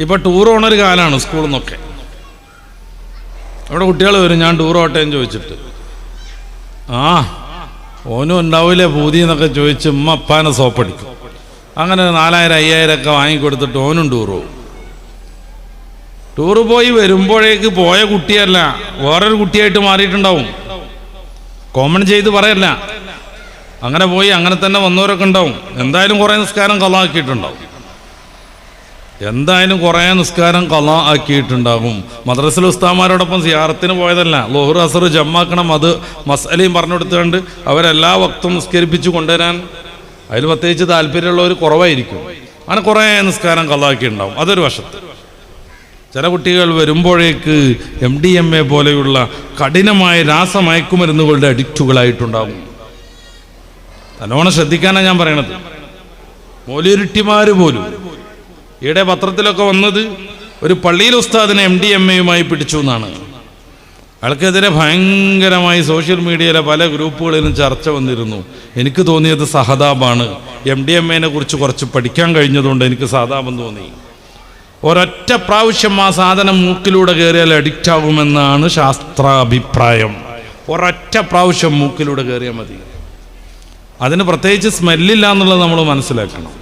ഇപ്പോൾ ടൂർ പോണൊരു കാലമാണ് സ്കൂളിൽ നിന്നൊക്കെ. അവിടെ കുട്ടികൾ വരും, ഞാൻ ടൂർ പോട്ടെ എന്ന് ചോദിച്ചിട്ട്, ഓനും ഉണ്ടാവില്ലേ പൂതി എന്നൊക്കെ ചോദിച്ച് ഉമ്മ അപ്പാനെ സോപ്പടിക്കും. അങ്ങനെ 4000 5000 ഒക്കെ വാങ്ങിക്കൊടുത്തിട്ട് ഓനും ടൂർ പോകും. ടൂറ് പോയി വരുമ്പോഴേക്ക് പോയ കുട്ടിയല്ല, വേറൊരു കുട്ടിയായിട്ട് മാറിയിട്ടുണ്ടാവും. കോമൺ ചെയ്ത് പറയല്ല, അങ്ങനെ പോയി അങ്ങനെ തന്നെ വന്നവരൊക്കെ ഉണ്ടാവും. എന്തായാലും കുറേ നിസ്കാരം ഖളാ ആക്കിയിട്ടുണ്ടാകും. മദ്രസയിൽ ഉസ്താദന്മാരോടൊപ്പം സിയാറത്തിന് പോയതല്ല, ളുഹർ അസർ ജമ്മാക്കണം, അത് മസ്അലയും പറഞ്ഞു കൊടുത്തുകൊണ്ട് അവരെല്ലാ വക്തും നിസ്കരിപ്പിച്ച് കൊണ്ടുവരാൻ അതിൽ പ്രത്യേകിച്ച് താല്പര്യമുള്ളവർ കുറവായിരിക്കും. അങ്ങനെ കുറേ നിസ്കാരം ഖളാ ആക്കിയിട്ടുണ്ടാവും. അതൊരു വശത്ത്. ചില കുട്ടികൾ വരുമ്പോഴേക്ക് MDMA പോലെയുള്ള കഠിനമായ രാസമയക്കുമരുന്നുകളുടെ അഡിക്റ്റുകളായിട്ടുണ്ടാകും. നല്ലോണം ശ്രദ്ധിക്കാനാണ് ഞാൻ പറയണത്. മൗലവിമാർ പോലും ഈയിടെ പത്രത്തിലൊക്കെ വന്നത് ഒരു പള്ളിയിൽ ഉസ്താദിനെ MDMAയുമായി പിടിച്ചു എന്നാണ്. അയാൾക്കെതിരെ ഭയങ്കരമായി സോഷ്യൽ മീഡിയയിലെ പല ഗ്രൂപ്പുകളിലും ചർച്ച വന്നിരുന്നു. എനിക്ക് തോന്നിയത് സഹതാപാണ്. MDMAനെ കുറിച്ച് കുറച്ച് പഠിക്കാൻ കഴിഞ്ഞതുകൊണ്ട് എനിക്ക് സഹതാപം തോന്നി. ഒരൊറ്റ പ്രാവശ്യം ആ സാധനം മൂക്കിലൂടെ കയറിയാൽ അഡിക്റ്റ് ആകുമെന്നാണ് ശാസ്ത്രാഭിപ്രായം. ഒരൊറ്റ പ്രാവശ്യം മൂക്കിലൂടെ കയറിയാൽ മതി. അതിന് പ്രത്യേകിച്ച് സ്മെല്ലില്ല എന്നുള്ളത് നമ്മൾ മനസ്സിലാക്കണം.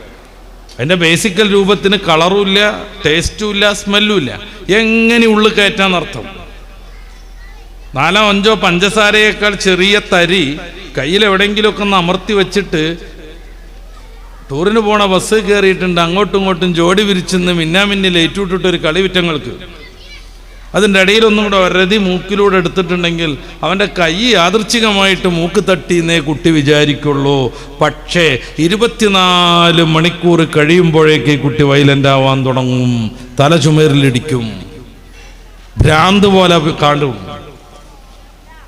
അതിൻ്റെ ബേസിക്കൽ രൂപത്തിന് കളറും ഇല്ല, ടേസ്റ്റും ഇല്ല, സ്മെല്ലും ഇല്ല. എങ്ങനെ ഉള്ളിൽ കയറ്റാന്നർത്ഥം. 4-5 പഞ്ചസാരയേക്കാൾ ചെറിയ തരി കയ്യിൽ എവിടെയെങ്കിലുമൊക്കെ ഒന്ന് അമർത്തി വെച്ചിട്ട് ടൂറിന് പോണ ബസ് കയറിയിട്ടുണ്ട്, അങ്ങോട്ടും ഇങ്ങോട്ടും ജോഡി വിരിച്ചെന്ന് മിന്നാമിന്നി ലൈറ്റ് ഇട്ടിട്ടൊരു കളി വിറ്റങ്ങൾക്ക്. അതിൻ്റെ ഇടയിലൊന്നും കൂടെ ഒരതി മൂക്കിലൂടെ എടുത്തിട്ടുണ്ടെങ്കിൽ അവൻ്റെ കൈ യാദൃച്ഛികമായിട്ട് മൂക്ക് തട്ടിയെന്നേ കുട്ടി വിചാരിക്കുള്ളൂ. പക്ഷേ 24 മണിക്കൂർ കഴിയുമ്പോഴേക്ക് കുട്ടി വയലൻ്റ് ആവാൻ തുടങ്ങും, തല ചുമരിലിടിക്കും, ഭ്രാന്ത് പോലെ കാണും.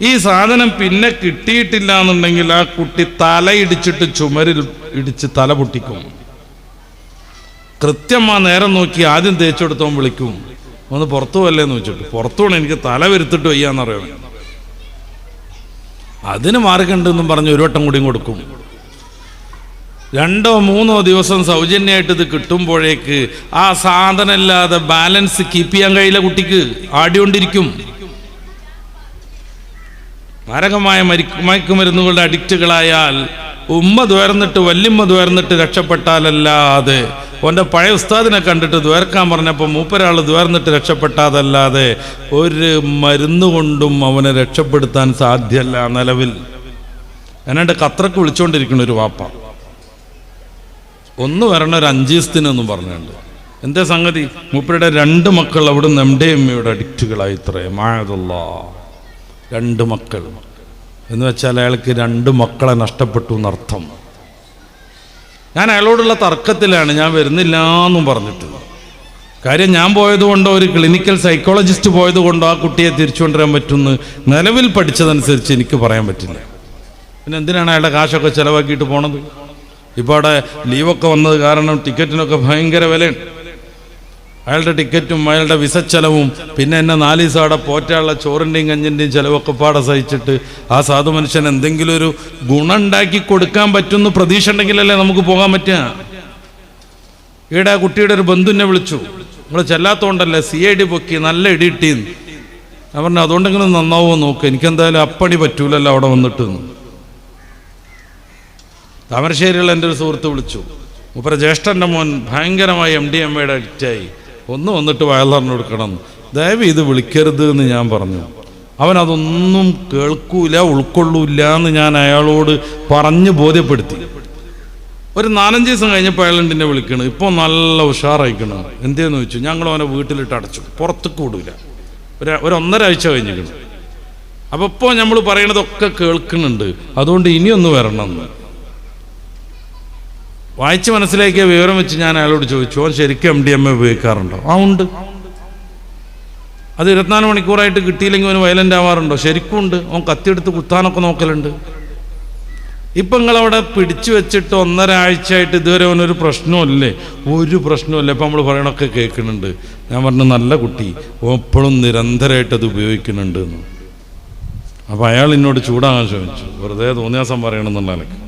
ഈ സാധനം പിന്നെ കിട്ടിയിട്ടില്ല എന്നുണ്ടെങ്കിൽ ആ കുട്ടി തലയിടിച്ചിട്ട് ചുമരിൽ ഇടിച്ച് തല പൊട്ടിക്കും. കൃത്യമാ നേരം നോക്കി ആദ്യം തേച്ചെടുത്തോൻ വിളിക്കും, ഒന്ന് പുറത്തു പോകല്ലേന്ന് വെച്ചിട്ട്. പുറത്തു പോകണം, എനിക്ക് തല വരുത്തിട്ട് വയ്യാന്നറിയണം. അതിന് മാർഗമുണ്ടെന്നും പറഞ്ഞ് ഒരു വട്ടം കൂടിയും കൊടുക്കും. 2-3 ദിവസം സൗജന്യമായിട്ട് ഇത് കിട്ടുമ്പോഴേക്ക് ആ സാധനം ഇല്ലാതെ ബാലൻസ് കീപ്പ് ചെയ്യാൻ കഴിയില്ല കുട്ടിക്ക്, ആടിക്കൊണ്ടിരിക്കും. മാരകമായ മയക്കുമരുന്നുകളുടെ അഡിക്റ്റുകളായാൽ ഉമ്മ ദ്വേർന്നിട്ട് വല്യമ്മ ദ്വേർന്നിട്ട് രക്ഷപ്പെട്ടാലല്ലാതെ, ഓൻ്റെ പഴയ ഉസ്താദിനെ കണ്ടിട്ട് ദ്വേർക്കാൻ പറഞ്ഞപ്പോൾ മൂപ്പരാൾ ദ്വേർന്നിട്ട് രക്ഷപ്പെട്ടാതല്ലാതെ ഒരു മരുന്ന് കൊണ്ടും അവനെ രക്ഷപ്പെടുത്താൻ സാധ്യമല്ല നിലവിൽ. എന്നാണ്ട് ഖത്തർക്ക് വിളിച്ചുകൊണ്ടിരിക്കുന്ന ഒരു വാപ്പ, ഒന്ന് വരണ ഒരു 5 ദിവസത്തിനൊന്നും പറഞ്ഞുണ്ട്. എന്താ സംഗതി? മൂപ്പരുടെ 2 മക്കൾ അവിടുന്ന് MDMAയുടെ അഡിക്റ്റുകളായി. ഇത്രേ മായതുള്ള 2 മക്കൾ എന്ന് വെച്ചാൽ അയാൾക്ക് 2 മക്കളെ നഷ്ടപ്പെട്ടു എന്നർത്ഥം. ഞാൻ അയാളോടുള്ള തർക്കത്തിലാണ്, ഞാൻ വരുന്നില്ല എന്നും പറഞ്ഞിട്ട്. കാര്യം ഞാൻ പോയതുകൊണ്ടോ ഒരു ക്ലിനിക്കൽ സൈക്കോളജിസ്റ്റ് പോയതുകൊണ്ടോ ആ കുട്ടിയെ തിരിച്ചു കൊണ്ടുവരാൻ പറ്റുമെന്ന് നിലവിൽ പഠിച്ചതനുസരിച്ച് എനിക്ക് പറയാൻ പറ്റില്ല. പിന്നെ എന്തിനാണ് അയാളുടെ കാശൊക്കെ ചിലവാക്കിയിട്ട് പോണത്? ഇപ്പോൾ അവിടെ ലീവൊക്കെ വന്നത് കാരണം ടിക്കറ്റിനൊക്കെ ഭയങ്കര വിലയുണ്ട്. അയാളുടെ ടിക്കറ്റും അയാളുടെ വിസ ചെലവും പിന്നെ എന്നെ 4 ദിവസം അവിടെ പോറ്റാനുള്ള ചോറിൻ്റെയും കഞ്ഞിൻ്റെയും ചിലവൊക്കെ പാടെ സഹിച്ചിട്ട് ആ സാധു മനുഷ്യൻ എന്തെങ്കിലും ഒരു ഗുണം ഉണ്ടാക്കി കൊടുക്കാൻ പറ്റുമെന്ന് പ്രതീക്ഷ ഉണ്ടെങ്കിലല്ലേ നമുക്ക് പോകാൻ പറ്റുക. ഈടെ കുട്ടിയുടെ ഒരു ബന്ധുവിനെ വിളിച്ചു, നിങ്ങൾ ചെല്ലാത്തോണ്ടല്ലേ CID പൊക്കി നല്ല ഇടിയിട്ടീന്ന്. ഞാൻ പറഞ്ഞു അതുകൊണ്ടെങ്കിലും നന്നാവുമോ നോക്ക്, എനിക്കെന്തായാലും അപ്പണി പറ്റൂലല്ലോ അവിടെ വന്നിട്ട്. താമരശ്ശേരിയുള്ള എൻ്റെ ഒരു സുഹൃത്ത് വിളിച്ചു, മൂപ്പര ജ്യേഷ്ഠൻ്റെ മോൻ ഭയങ്കരമായി MDMAയുടെ അഡിക്റ്റായി, ഒന്ന് വന്നിട്ട് വയലറിന് കൊടുക്കണം, ദയവ് ഇത് വിളിക്കരുത് എന്ന് ഞാൻ പറഞ്ഞു. അവനതൊന്നും കേൾക്കൂല, ഉൾക്കൊള്ളൂല്ല എന്ന് ഞാൻ അയാളോട് പറഞ്ഞ് ബോധ്യപ്പെടുത്തി. ഒരു 4-5 ദിവസം കഴിഞ്ഞപ്പോൾ അയാൾ എന്നെ വിളിക്കണം, ഇപ്പോൾ നല്ല ഉഷാറായിക്കണം. എന്തേന്ന് ചോദിച്ചു. ഞങ്ങൾ അവനെ വീട്ടിലിട്ട് അടച്ചു, പുറത്തേക്ക് വിടൂല. ഒരു 1.5 ആഴ്ച കഴിഞ്ഞിരിക്കണം. അപ്പോൾ ഇപ്പോൾ നമ്മൾ പറയണതൊക്കെ കേൾക്കുന്നുണ്ട്, അതുകൊണ്ട് ഇനിയൊന്ന് വരണം എന്ന് വായിച്ച് മനസ്സിലാക്കിയ വിവരം വെച്ച് ഞാൻ അയാളോട് ചോദിച്ചു, അവൻ ശരിക്കും MDMA ഉപയോഗിക്കാറുണ്ടോ? ഉണ്ട്. അത് 24 മണിക്കൂറായിട്ട് കിട്ടിയില്ലെങ്കിൽ അവന് വയലൻ്റ് ആവാറുണ്ടോ? ശരിക്കും ഉണ്ട്. അവൻ കത്തിയെടുത്ത് കുത്താനൊക്കെ നോക്കലുണ്ട്. ഇപ്പം നിങ്ങളവിടെ പിടിച്ചു വെച്ചിട്ട് 1.5 ആഴ്ചയായിട്ട് ഇതുവരെ അവനൊരു പ്രശ്നമില്ലേ? ഒരു പ്രശ്നമില്ല. ഇപ്പം നമ്മൾ പറയണൊക്കെ കേൾക്കുന്നുണ്ട്. ഞാൻ പറഞ്ഞു നല്ല കുട്ടി, എപ്പോഴും നിരന്തരമായിട്ട് അത് ഉപയോഗിക്കുന്നുണ്ട് എന്ന്. അപ്പോൾ അയാൾ എന്നോട് ചൂടാകാൻ ശ്രമിച്ചു, വെറുതെ തോന്നിയാസം പറയണമെന്നുള്ള എനിക്ക്.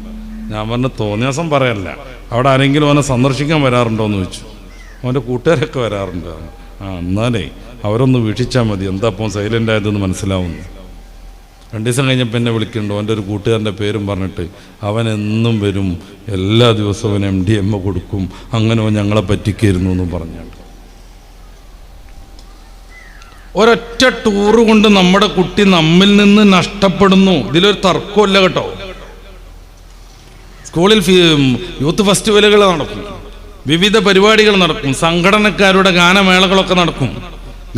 ഞാൻ പറഞ്ഞു തോന്നിയാസം പറയല്ല, അവിടെ ആരെങ്കിലും അവനെ സന്ദർശിക്കാൻ വരാറുണ്ടോ എന്ന് ചോദിച്ചു. അവൻ്റെ കൂട്ടുകാരൊക്കെ വരാറുണ്ട്. എന്നാലേ അവരൊന്ന് വീക്ഷിച്ചാൽ മതി, എന്താ അപ്പം സൈലൻ്റ് ആയതെന്ന് മനസ്സിലാവുന്നു. 2 ദിവസം കഴിഞ്ഞപ്പോൾ എന്നെ വിളിക്കുന്നുണ്ട്, അവൻ്റെ ഒരു കൂട്ടുകാരൻ്റെ പേരും പറഞ്ഞിട്ട്. അവൻ എന്നും വരും, എല്ലാ ദിവസവും അവൻ MDMA കൊടുക്കും, അങ്ങനെ ഞങ്ങളെ പറ്റിക്കായിരുന്നു എന്നും പറഞ്ഞാണ്. ഒരൊറ്റ ടൂറ് കൊണ്ട് നമ്മുടെ കുട്ടി നമ്മിൽ നിന്ന് നഷ്ടപ്പെടുന്നു. ഇതിലൊരു തർക്കമില്ല കേട്ടോ. സ്കൂളിൽ യൂത്ത് ഫെസ്റ്റിവലുകൾ നടക്കും, വിവിധ പരിപാടികൾ നടക്കും, സംഘടനക്കാരുടെ ഗാനമേളകളൊക്കെ നടക്കും.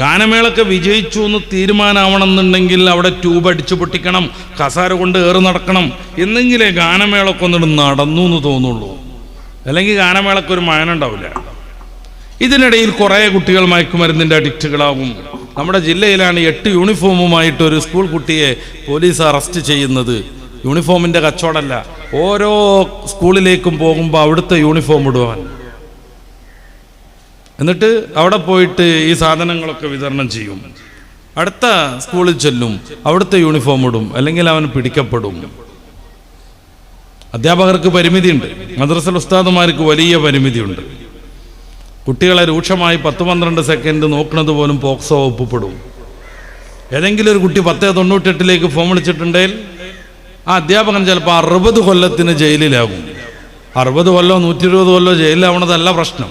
ഗാനമേളൊക്കെ വിജയിച്ചു എന്ന് തീരുമാനമാവണമെന്നുണ്ടെങ്കിൽ അവിടെ ട്യൂബ് അടിച്ചു പൊട്ടിക്കണം, കസാര കൊണ്ട് ഏറ് നടക്കണം, എന്നെങ്കിലേ ഗാനമേളൊക്കെ ഒന്നിട്ട് നടന്നു എന്ന് തോന്നുള്ളൂ. അല്ലെങ്കിൽ ഗാനമേളക്ക് ഒരു മായനുണ്ടാവില്ല. ഇതിനിടയിൽ കുറേ കുട്ടികൾ മയക്കുമരുന്നിൻ്റെ അഡിക്റ്റുകളാവും. നമ്മുടെ ജില്ലയിലാണ് 8 യൂണിഫോമുമായിട്ട് ഒരു സ്കൂൾ കുട്ടിയെ പോലീസ് അറസ്റ്റ് ചെയ്യുന്നത്. യൂണിഫോമിൻ്റെ കച്ചവടമല്ല, ഓരോ സ്കൂളിലേക്കും പോകുമ്പോൾ അവിടുത്തെ യൂണിഫോം ഇടുവാൻ, എന്നിട്ട് അവിടെ പോയിട്ട് ഈ സാധനങ്ങളൊക്കെ വിതരണം ചെയ്യും. അടുത്ത സ്കൂളിൽ ചെല്ലും, അവിടുത്തെ യൂണിഫോം ഇടും, അല്ലെങ്കിൽ അവൻ പിടിക്കപ്പെടും. അധ്യാപകർക്ക് പരിമിതിയുണ്ട്, മദ്രസ ഉസ്താദുമാർക്ക് വലിയ പരിമിതിയുണ്ട്. കുട്ടികളെ രൂക്ഷമായി 10-12 സെക്കൻഡ് നോക്കുന്നത് പോലും പോക്സോ ഒപ്പപ്പെടും. ഏതെങ്കിലും ഒരു കുട്ടി 1098 ഫോൺ വിളിച്ചിട്ടുണ്ടെങ്കിൽ ആ അധ്യാപകൻ ചിലപ്പോൾ 60 കൊല്ലത്തിന് ജയിലിലാകും. 60 കൊല്ലോ 120 കൊല്ലോ ജയിലിലാവണതല്ല പ്രശ്നം.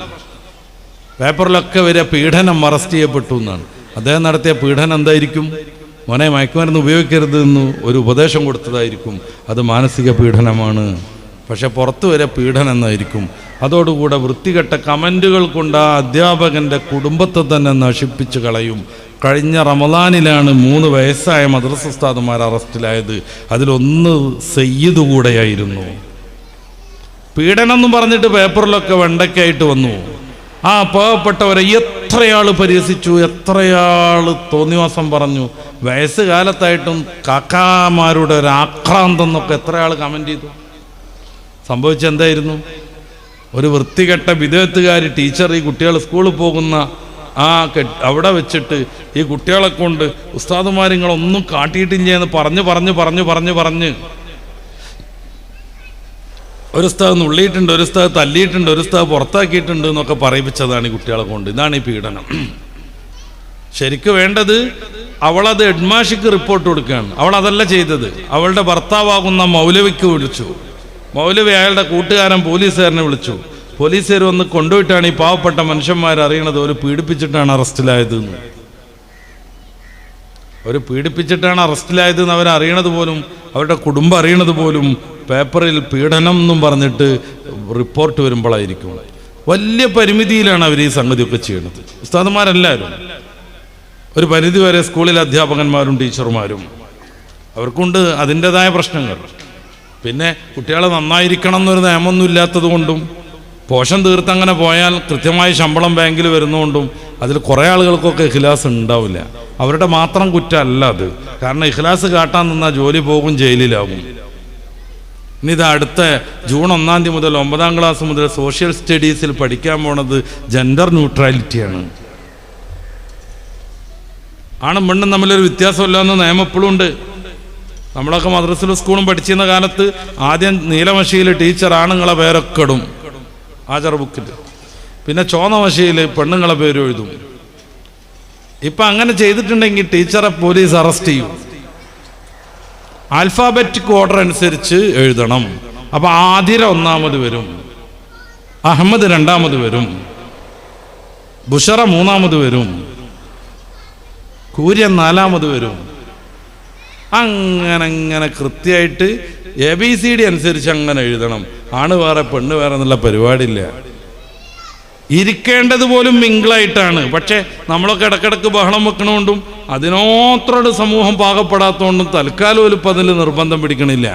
പേപ്പറിലൊക്കെ വരെ പീഡനം അറസ്റ്റ് ചെയ്യപ്പെട്ടു എന്നാണ്. അദ്ദേഹം നടത്തിയ പീഡനം എന്തായിരിക്കും? മോനെ മയക്കുമരുന്ന് ഉപയോഗിക്കരുത് എന്ന് ഒരു ഉപദേശം കൊടുത്തതായിരിക്കും. അത് മാനസിക പീഡനമാണ്. പക്ഷെ പുറത്തു വരെ പീഡനം എന്നായിരിക്കും. അതോടുകൂടെ വൃത്തികെട്ട കമൻറ്റുകൾ കൊണ്ട് ആ അധ്യാപകൻ്റെ കുടുംബത്തെ തന്നെ നശിപ്പിച്ച് കളയും. കഴിഞ്ഞ റമദാനിലാണ് 3 വയസ്സായ മദ്രസ ഉസ്താദുമാർ അറസ്റ്റിലായത്. അതിലൊന്ന് സയ്യിദ് കൂടെയായിരുന്നു. പീഡനം എന്ന് പറഞ്ഞിട്ട് പേപ്പറിലൊക്കെ വെണ്ടയ്ക്കായിട്ട് വന്നു. ആ പാവപ്പെട്ടവരെ എത്രയാൾ പരിഹസിച്ചു, എത്രയാൾ തോന്നിവാസം പറഞ്ഞു. വയസ്സുകാലത്തായിട്ടും കാക്കാമാരുടെ ഒരു ആക്രാന്തം എന്നൊക്കെ എത്രയാൾ കമൻ്റ് ചെയ്തു. സംഭവിച്ചെന്തായിരുന്നു? ഒരു വൃത്തികെട്ട വിദേഹത്തുകാരി ടീച്ചർ ഈ കുട്ടികൾ സ്കൂളിൽ പോകുന്ന അവിടെ വെച്ചിട്ട് ഈ കുട്ടികളെ കൊണ്ട് ഉസ്താദുമാരിങ്ങളൊന്നും കാട്ടിയിട്ടില്ല എന്ന് പറഞ്ഞ് ഒരു ഉസ്താദ് നുള്ളിയിട്ടുണ്ട്, ഒരു ഉസ്താദ് തല്ലിയിട്ടുണ്ട്, ഒരു ഉസ്താദ് പുറത്താക്കിയിട്ടുണ്ട് എന്നൊക്കെ പറയിപ്പിച്ചതാണ് ഈ കുട്ടികളെ കൊണ്ട്. ഇതാണ് ഈ പീഡനം. ശരിക്കും വേണ്ടത് അവളത് ഹെഡ്മാഷിക്ക് റിപ്പോർട്ട് കൊടുക്കുകയാണ്. അവൾ അതല്ല ചെയ്തത്. അവളുടെ ഭർത്താവാകുന്ന മൗലവിക്ക് വിളിച്ചു. മൗലവി അയാളുടെ കൂട്ടുകാരൻ പോലീസുകാരനെ വിളിച്ചു. പോലീസുകാർ വന്ന് കൊണ്ടുപോയിട്ടാണ് ഈ പാവപ്പെട്ട മനുഷ്യന്മാർ അറിയണത് ഒരു പീഡിപ്പിച്ചിട്ടാണ് അറസ്റ്റിലായതെന്ന്. അവർ പീഡിപ്പിച്ചിട്ടാണ് അറസ്റ്റിലായതെന്ന് അവരറിയണത് പോലും, അവരുടെ കുടുംബം അറിയണത് പോലും പേപ്പറിൽ പീഡനം എന്നും പറഞ്ഞിട്ട് റിപ്പോർട്ട് വരുമ്പോഴായിരിക്കും. വലിയ പരിമിതിയിലാണ് അവർ ഈ സംഗതിയൊക്കെ ചെയ്യുന്നത്. ഉസ്താദന്മാരെല്ലാവരും ഒരു പരിധി വരെ സ്കൂളിലെ അധ്യാപകന്മാരും ടീച്ചർമാരും അവർക്കുണ്ട് അതിൻ്റെതായ പ്രശ്നങ്ങൾ. പിന്നെ കുട്ടികളെ നന്നായിരിക്കണം എന്നൊരു നിയമമൊന്നും ഇല്ലാത്തത് കൊണ്ടും പോഷൻ തീർത്ത് അങ്ങനെ പോയാൽ കൃത്യമായി ശമ്പളം ബാങ്കിൽ വരുന്നതുകൊണ്ടും അതിൽ കുറേ ആളുകൾക്കൊക്കെ ഇഖ്ലാസ് ഉണ്ടാവില്ല. അവരുടെ മാത്രം കുറ്റമല്ല അത്. കാരണം ഇഖ്ലാസ് കാട്ടാൻ നിന്നാൽ ജോലി പോകും, ജയിലിലാകും. ഇനി ഇത് അടുത്ത ജൂൺ 1 തീയതി മുതൽ 9ാം ക്ലാസ് മുതൽ സോഷ്യൽ സ്റ്റഡീസിൽ പഠിക്കാൻ പോണത് ജെൻഡർ ന്യൂട്രാലിറ്റിയാണ്. ആണും പെണ്ണും തമ്മിലൊരു വ്യത്യാസമില്ല എന്ന നിയമം എപ്പോഴും ഉണ്ട്. നമ്മളൊക്കെ മദ്രസയിലും സ്കൂളും പഠിച്ചിരുന്ന കാലത്ത് ആദ്യം നീലമഷിയിൽ ടീച്ചർ ആണുങ്ങളെ പേരൊക്കെ ഇടും ആചാർ ബുക്കിൽ, പിന്നെ ചോന്ന മഷിയിൽ പെണ്ണുങ്ങളെ പേര് എഴുതും. ഇപ്പം അങ്ങനെ ചെയ്തിട്ടുണ്ടെങ്കിൽ ടീച്ചറെ പോലീസ് അറസ്റ്റ് ചെയ്യും. ആൽഫാബറ്റിക് ഓർഡർ അനുസരിച്ച് എഴുതണം. അപ്പം ആതിര 1ാമത് വരും, അഹമ്മദ് 2ാമത് വരും, ബുഷറ 3ാമത് വരും, കൂര്യൻ 4ാമത് വരും. അങ്ങനെ കൃത്യമായിട്ട് ABCD അനുസരിച്ച് അങ്ങനെ എഴുതണം. ആണ് വേറെ പെണ്ണ് വേറെ എന്നുള്ള പരിപാടിയില്ല. ഇരിക്കേണ്ടത് പോലും മിങ്കിളായിട്ടാണ്. പക്ഷെ നമ്മളൊക്കെ ഇടക്കിടക്ക് ബഹളം വെക്കണോണ്ടും അതിനോത്രൊരു സമൂഹം പാകപ്പെടാത്തതുകൊണ്ടും തൽക്കാലം ഒരു അതിൽ നിർബന്ധം പിടിക്കണില്ല.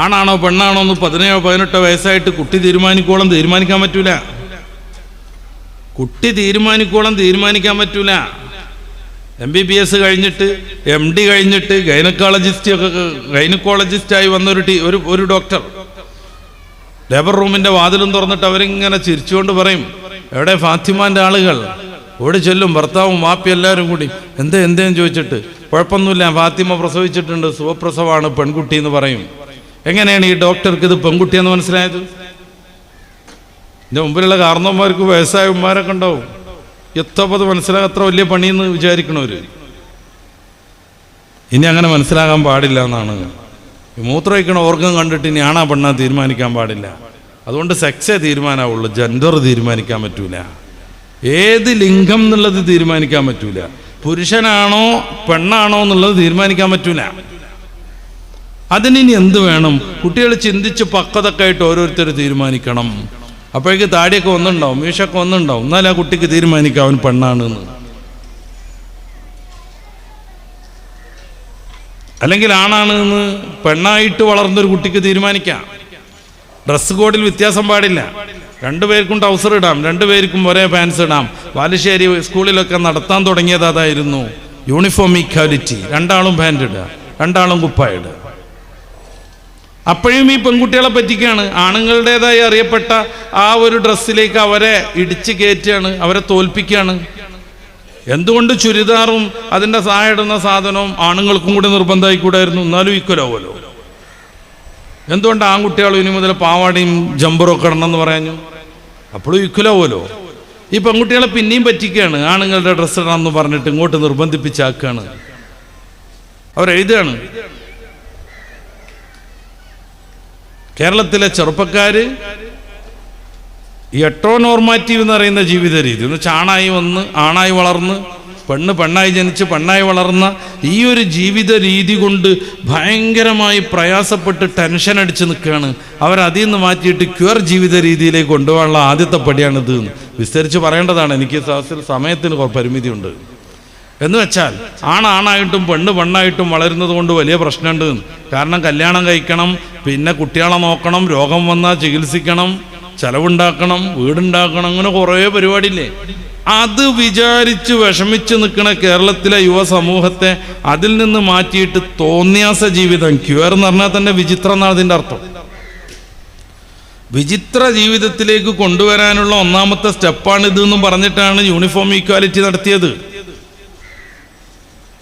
ആണാണോ പെണ്ണാണോ എന്ന് 17-18 വയസ്സായിട്ട് കുട്ടി തീരുമാനിക്കാൻ പറ്റൂല. കുട്ടി തീരുമാനിക്കാൻ പറ്റൂല. MBBS കഴിഞ്ഞിട്ട് MD കഴിഞ്ഞിട്ട് ഗൈനക്കോളജിസ്റ്റായി വന്ന ഒരു ഡോക്ടർ ലേബർ റൂമിൻ്റെ വാതിലും തുറന്നിട്ട് അവരിങ്ങനെ ചിരിച്ചുകൊണ്ട് പറയും, എവിടെ ഫാത്തിമാൻ്റെ ആളുകൾ? ഓടി ചെല്ലും, ഭർത്താവും വാപ്പി എല്ലാവരും കൂടി. എന്തേന്ന് ചോദിച്ചിട്ട്, കുഴപ്പമൊന്നുമില്ല, ഫാത്തിമ പ്രസവിച്ചിട്ടുണ്ട്, സുഖപ്രസവമാണ്, പെൺകുട്ടി എന്ന് പറയും. എങ്ങനെയാണ് ഈ ഡോക്ടർക്ക് ഇത് പെൺകുട്ടിയെന്ന് മനസ്സിലായത്? എൻ്റെ മുമ്പിലുള്ള കാരണവന്മാർക്ക് വയസ്സായവന്മാരൊക്കെ ഉണ്ടാവും, എത്തപ്പത് മനസ്സിലാകാൻ അത്ര വലിയ പണിയെന്ന് വിചാരിക്കണവര്. ഇനി അങ്ങനെ മനസ്സിലാകാൻ പാടില്ല എന്നാണ്. മൂത്രമൊഴിക്കണ ഓർഗം കണ്ടിട്ട് ഇനി ആണാ പെണ്ണാ തീരുമാനിക്കാൻ പാടില്ല. അതുകൊണ്ട് സെക്സേ തീരുമാനമാവുള്ളൂ, ജെൻഡർ തീരുമാനിക്കാൻ പറ്റൂല. ഏത് ലിംഗം എന്നുള്ളത് തീരുമാനിക്കാൻ പറ്റൂല. പുരുഷനാണോ പെണ്ണാണോ എന്നുള്ളത് തീരുമാനിക്കാൻ പറ്റൂല. അതിനി എന്ത് വേണം? കുട്ടികൾ ചിന്തിച്ച് പക്വതൊക്കെ ആയിട്ട് ഓരോരുത്തർ തീരുമാനിക്കണം. അപ്പോഴേക്ക് താടിയൊക്കെ ഒന്നുണ്ടാവും, മീശൊക്കെ ഒന്നുണ്ടാവും, എന്നാലും ആ കുട്ടിക്ക് തീരുമാനിക്കാം അവൻ പെണ്ണാണെന്ന്. അല്ലെങ്കിൽ ആണാണ് എന്ന് പെണ്ണായിട്ട് വളർന്നൊരു കുട്ടിക്ക് തീരുമാനിക്കാം. ഡ്രസ് കോഡിൽ വ്യത്യാസം പാടില്ല. രണ്ടുപേർക്കും ട്രൗസർ ഇടാം, രണ്ടുപേർക്കും ഒരേ പാൻസ് ഇടാം. ബാലുശ്ശേരി സ്കൂളിലൊക്കെ നടത്താൻ തുടങ്ങിയത് അതായിരുന്നു, യൂണിഫോം ഈക്വാലിറ്റി. രണ്ടാളും പാൻറ് ഇടുക, രണ്ടാളും കുപ്പായ ഇടുക. അപ്പോഴും ഈ പെൺകുട്ടികളെ പറ്റിക്കാണ്. ആണുങ്ങളുടേതായി അറിയപ്പെട്ട ആ ഒരു ഡ്രസ്സിലേക്ക് അവരെ ഇടിച്ച് കയറ്റുകയാണ്, അവരെ തോൽപ്പിക്കുകയാണ്. എന്തുകൊണ്ട് ചുരിദാറും അതിൻ്റെ സഹായം ഇടുന്ന സാധനവും ആണുങ്ങൾക്കും കൂടി നിർബന്ധമായിക്കൂടായിരുന്നു? എന്നാലും ഈക്വലാവുമല്ലോ. എന്തുകൊണ്ട് ആൺകുട്ടികളും ഇനി മുതൽ പാവാടയും ജമ്പറും ഒക്കെ ഇടണമെന്ന് പറഞ്ഞു? അപ്പോഴും ഈക്വലാവുമല്ലോ. ഈ പെൺകുട്ടികളെ പിന്നെയും പറ്റിക്കുകയാണ്, ആണുങ്ങളുടെ ഡ്രസ്സ് ഇടണമെന്ന് പറഞ്ഞിട്ട് ഇങ്ങോട്ട് നിർബന്ധിപ്പിച്ചാക്കുകയാണ്. അവരെഴുതുകയാണ്, കേരളത്തിലെ ചെറുപ്പക്കാർ ഈ ഹെറ്ററോനോർമാറ്റീവ് എന്ന് പറയുന്ന ജീവിത രീതി, ഒന്ന് ചാണായി വന്ന് ആണായി വളർന്ന് പെണ്ണായി ജനിച്ച് പെണ്ണായി വളർന്ന ഈ ഒരു ജീവിത രീതി കൊണ്ട് ഭയങ്കരമായി പ്രയാസപ്പെട്ട് ടെൻഷൻ അടിച്ച് നിൽക്കുകയാണ്. അവരതിൽ നിന്ന് മാറ്റിയിട്ട് ക്യൂർ ജീവിത രീതിയിലേക്ക് കൊണ്ടുപോകാനുള്ള ആദ്യത്തെ പടിയാണിത്. വിസ്തരിച്ച് പറയേണ്ടതാണ്, എനിക്ക് സമയത്തിന് പരിമിതിയുണ്ട്. എന്ന് വെച്ചാൽ ആണായിട്ടും പെണ്ണായിട്ടും വളരുന്നത് കൊണ്ട് വലിയ പ്രശ്നമുണ്ട്. കാരണം കല്യാണം കഴിക്കണം, പിന്നെ കുട്ടികളെ നോക്കണം, രോഗം വന്നാൽ ചികിത്സിക്കണം, ചെലവുണ്ടാക്കണം, വീടുണ്ടാക്കണം, അങ്ങനെ കുറേ പരിപാടിയില്ലേ. അത് വിചാരിച്ച് വിഷമിച്ച് നിൽക്കുന്ന കേരളത്തിലെ യുവസമൂഹത്തെ അതിൽ നിന്ന് മാറ്റിയിട്ട് തോന്നിയാസ ജീവിതം, ക്യൂർ എന്ന് പറഞ്ഞാൽ തന്നെ വിചിത്രം എന്നാണ് അതിൻ്റെ അർത്ഥം. വിചിത്ര ജീവിതത്തിലേക്ക് കൊണ്ടുവരാനുള്ള ഒന്നാമത്തെ സ്റ്റെപ്പാണിത് എന്നും പറഞ്ഞിട്ടാണ് യൂണിഫോം ഈക്വാലിറ്റി നടത്തിയത്.